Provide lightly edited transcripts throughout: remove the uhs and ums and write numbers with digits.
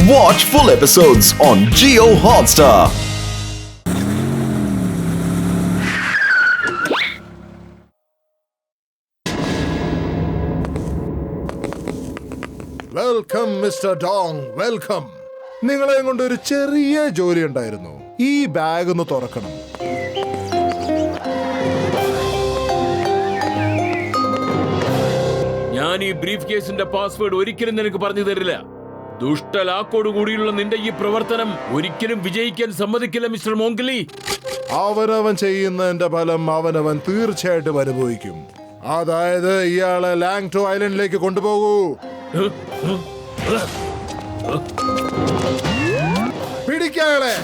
Watch full episodes on Jio Hotstar. Welcome mister Dong, welcome. നിങ്ങളെ കൊണ്ട് ഒരു ചെറിയ ജോലി ഉണ്ടായിരുന്നു. ഈ ബാഗ് ഒന്ന് തുറക്കണം. ഞാൻ ഈ ബ്രീഫ് കേസിന്റെ പാസ്വേഡ് ഒരിക്കലും നിനക്ക് പറഞ്ഞു തരില്ല. ദുഷ്ടലാക്കോട് കൂടിയുള്ള നിന്റെ ഈ പ്രവർത്തനം ഒരിക്കലും വിജയിക്കാൻ സമ്മതിക്കില്ല മിസ്റ്റർ മോംഗ്ലി. അവനവൻ ചെയ്യുന്നതിന്റെ ഫലം അവനവൻ തീർച്ചയായിട്ടും അനുഭവിക്കും. അതായത് ഇയാളെ ലാങ്ടോ ഐലൻഡിലേക്ക് കൊണ്ടുപോകൂ. പിടിക്കാളെ.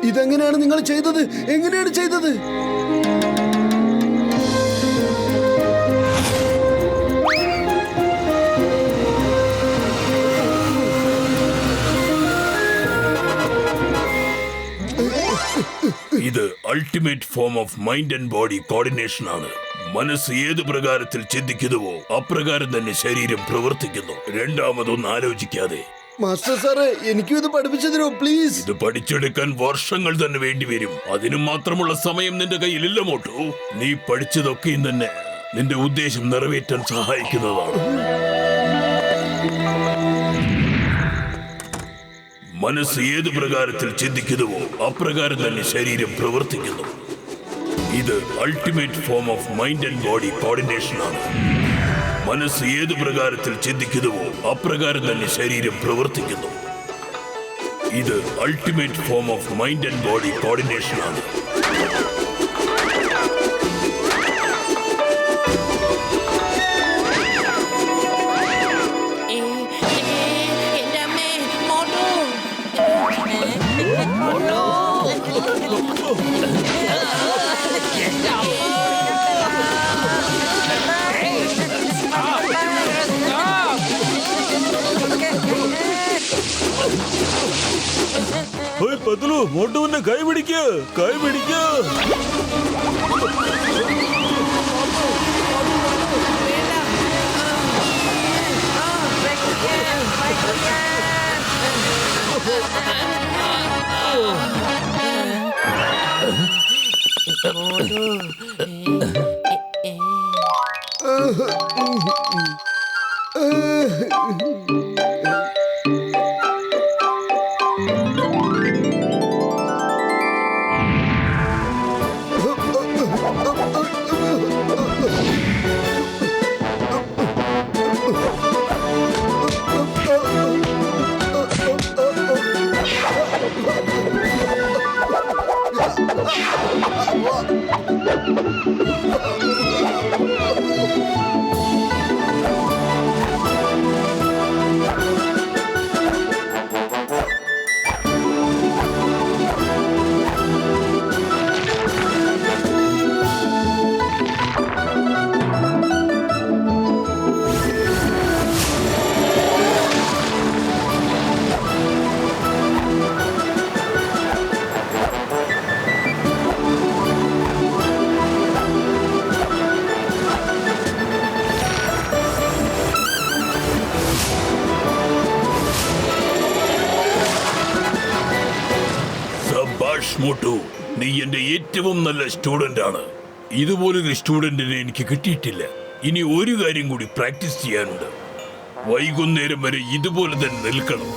ഇതെങ്ങനെയാണ് നിങ്ങൾ ചെയ്തത്? എങ്ങനെയാണ് ചെയ്തത്? ഇത് ultimate form of mind and body coordination ആണ്. മനസ്സ് ഏത് പ്രകാരത്തിൽ ചിന്തിക്കുന്നുവോ അപ്രകാരം തന്നെ ശരീരം പ്രവർത്തിക്കുന്നു. രണ്ടാമതൊന്നും ആലോചിക്കാതെ. മാസ്റ്റർ സാറ്, എനിക്കും ഇത് പഠിപ്പിച്ചു തരുമോ പ്ലീസ്? ഇത് പഠിച്ചെടുക്കാൻ വർഷങ്ങൾ തന്നെ വേണ്ടിവരും. അതിനു മാത്രമുള്ള സമയം നിന്റെ കയ്യിലില്ല മോട്ടു. നീ പഠിച്ചതൊക്കെയും തന്നെ നിന്റെ ഉദ്ദേശം നിറവേറ്റാൻ സഹായിക്കുന്നതാണ്. മനസ്സ് ഏത് പ്രകാരത്തിൽ ചിന്തിക്കുന്നുവോ അപ്രകാരം തന്നെ ശരീരം പ്രവർത്തിക്കുന്നു. ഇത് ultimate form of mind and body coordination ആണ്. മനസ്സ് ഏത് പ്രകാരത്തിൽ ചിന്തിക്കുന്നുവോ അപ്രകാരം തന്നെ ശരീരം പ്രവർത്തിക്കുന്നു. ഇത് ultimate form of mind and body coordination ആണ്. മോട്ടുവിന്റെ കൈ പിടിക്ക്, കൈ പിടിക്ക്. മോട്ടു, നീ എന്റെ ഏറ്റവും നല്ല സ്റ്റുഡന്റ് ആണ്. ഇതുപോലൊരു സ്റ്റുഡന്റിനെ എനിക്ക് കിട്ടിയിട്ടില്ല. ഇനി ഒരു കാര്യം കൂടി പ്രാക്ടീസ് ചെയ്യാനുണ്ട്. വൈകുന്നേരം വരെ ഇതുപോലെ തന്നെ നിൽക്കണം.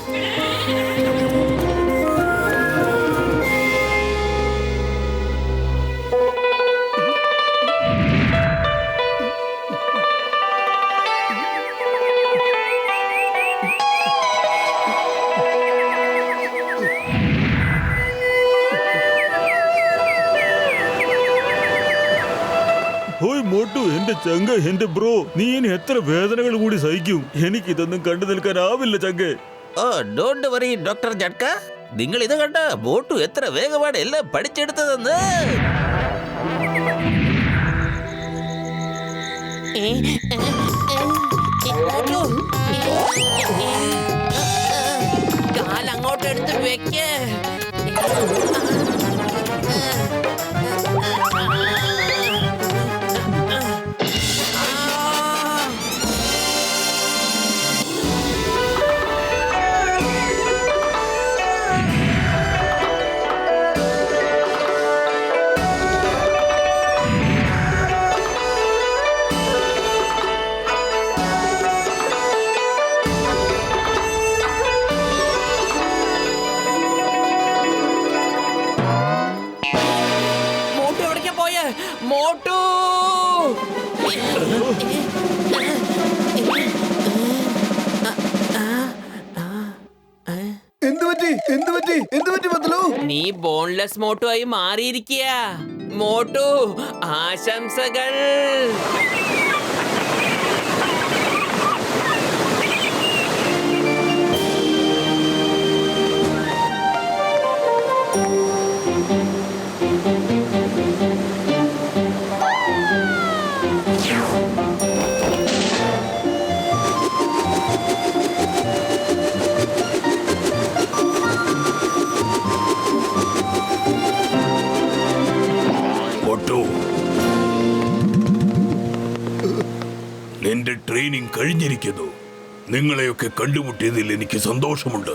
ഓയ് മോട്ടു, എന്റെ ചങ്ക, എന്റെ ബ്രോ, നീ ഇനി എത്ര വേദനകൾ കൂടി സഹിക്കും? എനിക്കിതൊന്നും കണ്ടു നിൽക്കാനാവില്ല ചങ്കേ. ഓ ഡോണ്ട് വറി ഡോക്ടർ ജഡ്ക, നിങ്ങൾ ഇത് കണ്ട മോട്ടു എത്ര വേഗമാണ് എല്ലാം പഠിച്ചെടുത്തതെന്ന്. കാലങ്ങോട്ട് എടുത്ത് വെക്ക്. മോട്ടു എവിടേക്കാ പോയെ? മോട്ടു! എന്ത് പറ്റി ബദലു? നീ ബോൺലെസ് മോട്ടു ആയി മാറിയിരിക്കുക. മോട്ടു, ആശംസകൾ. മോട്ടു, നിന്റെ ട്രെയിനിങ് കഴിഞ്ഞിരിക്കുന്നു. നിങ്ങളെയൊക്കെ കണ്ടുമുട്ടിയതിൽ എനിക്ക് സന്തോഷമുണ്ട്.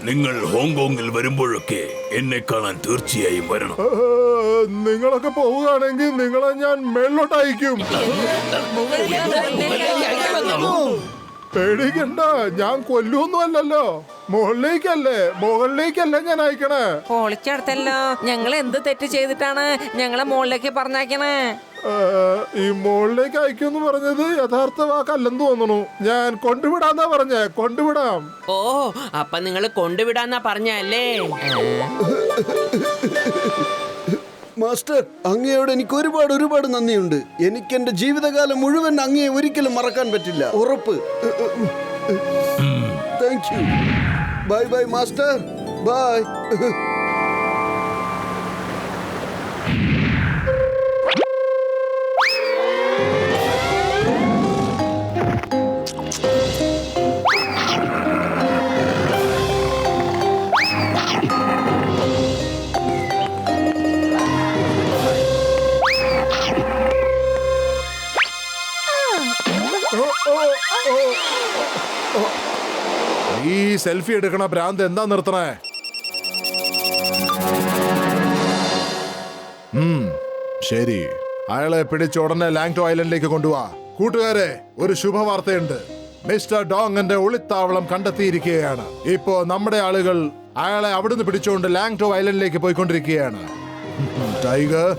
നിങ്ങൾ ഹോങ്കോങ്ങിൽ വരുമ്പോഴൊക്കെ എന്നെ കാണാൻ തീർച്ചയായും വരണം. നിങ്ങളൊക്കെ പോവുകയാണെങ്കിൽ നിങ്ങളെ ഞാൻ മേളിലോട്ട് അയക്കും. പേടിക്കണ്ട, ഞാൻ കൊല്ലൊന്നും അല്ലല്ലോ. മുകളിലേക്കല്ലേ ഞാൻ അയക്കണേ. പൊളിച്ചെടുത്തല്ലോ. ഞങ്ങൾ എന്ത് തെറ്റ് ചെയ്തിട്ടാണ് ഞങ്ങളെ മുകളിലേക്ക് പറഞ്ഞയക്കണേ? ഈ മുകളിലേക്ക് അയക്കുമെന്ന് പറഞ്ഞത് യഥാർത്ഥ വാക്കല്ലെന്ന് തോന്നുന്നു. ഞാൻ കൊണ്ടുവിടാന്നാ പറഞ്ഞേ. കൊണ്ടുവിടാം. ഓ, അപ്പൊ നിങ്ങൾ കൊണ്ടുവിടാന്നാ പറഞ്ഞല്ലേ? മാസ്റ്റർ, അങ്ങയോട് എനിക്ക് ഒരുപാട് നന്ദിയുണ്ട്. എനിക്ക് എന്റെ ജീവിതകാലം മുഴുവൻ അങ്ങയെ ഒരിക്കലും മറക്കാൻ പറ്റില്ല. ഉറപ്പ്. Thank you. Bye master. Bye. ഈ സെൽഫി എടുക്കണ ഭ്രാന്ത് എന്താ നിർത്തണേ? ശരി, അയാളെ പിടിച്ച് ഉടനെ ലാങ്ടോ ഐലൻഡിലേക്ക് കൊണ്ടുപോവാ. കൂട്ടുകാരെ, ഒരു ശുഭവാർത്തയുണ്ട്. മിസ്റ്റർ ഡോങ്ങിന്റെ ഒളിത്താവളം കണ്ടെത്തിയിരിക്കുകയാണ്. ഇപ്പോ നമ്മുടെ ആളുകൾ അയാളെ അവിടുന്ന് പിടിച്ചുകൊണ്ട് ലാങ്ടോ ഐലൻഡിലേക്ക് പോയിക്കൊണ്ടിരിക്കുകയാണ്. ടൈഗർ,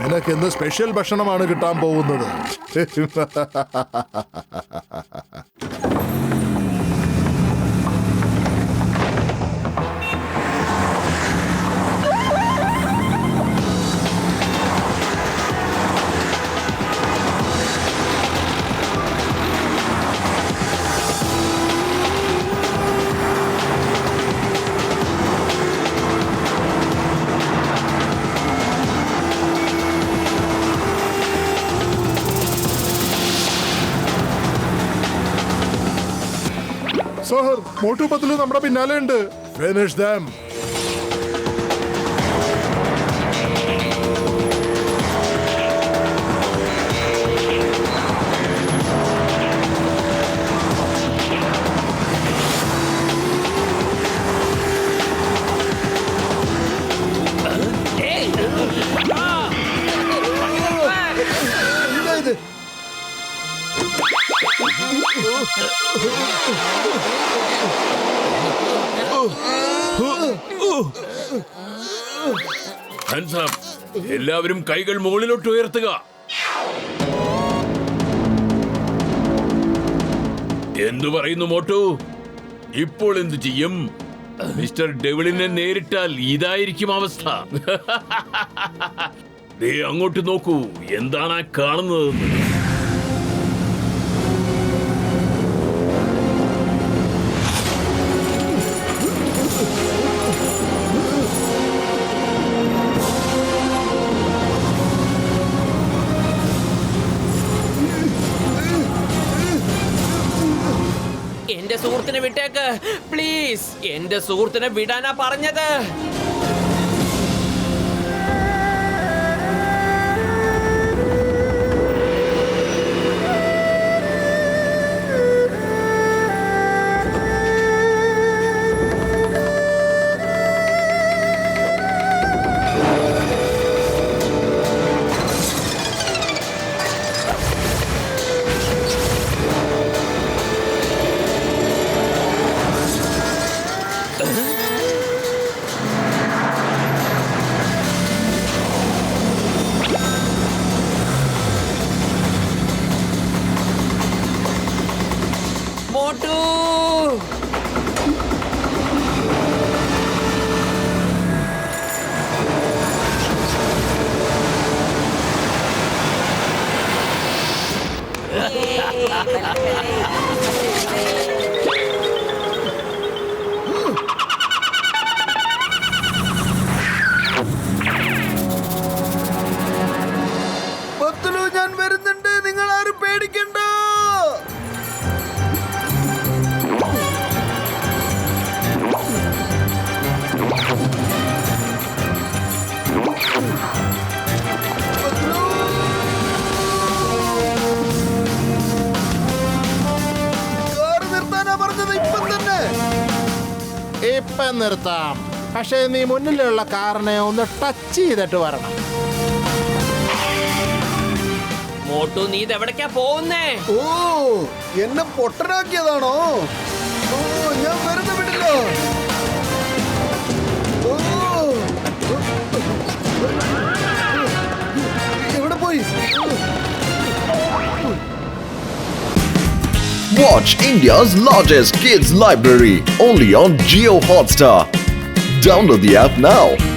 നിനക്ക് ഇന്ന് സ്പെഷ്യൽ ഭക്ഷണമാണ് കിട്ടാൻ പോകുന്നത്. സർ, മോട്ടു പത്ലു നമ്മുടെ പിന്നാലെ ഉണ്ട്. ഫിനിഷ് ദം. എന്താ ഇത്? Hands up. എല്ലാവരും കൈകൾ മുകളിലോട്ട് ഉയർത്തുക. എന്തു പറയുന്നു മോട്ടു? ഇപ്പോൾ എന്തു ചെയ്യും? മിസ്റ്റർ ഡെവിളിനെ നേരിട്ടാൽ ഇതായിരിക്കും അവസ്ഥ. ദേ അങ്ങോട്ട് നോക്കൂ, എന്താണ് ആ കാണുന്നതെന്ന്. എന്റെ സുഹൃത്തിനെ വിട്ടേക്ക് പ്ലീസ്. എന്റെ സുഹൃത്തിനെ വിടാനാ പറഞ്ഞത്. മോട്ടു, പത്തുലു, ഞാൻ വരുന്നുണ്ട്. നിങ്ങൾ ആരും പേടിക്കണ്ട. കാറ് നിർത്താനാ പറഞ്ഞത്. ഇപ്പം തന്നെ. ഇപ്പം നിർത്താം, പക്ഷേ നീ മുന്നിലുള്ള കാറിനെ ഒന്ന് ടച്ച് ചെയ്തിട്ട് വരണം. മോട്ടു, നീ ഇതെവിടേക്കാ പോകുന്നേ? ഓ, എന്നെ പൊട്ടനാക്കിയതാണോ? ഓ, ഞാൻ വെറുതെ വിടില്ല. ഓ, എവിടെ പോയി? Watch India's largest kids library only on Geo Hotstar. Download the app now.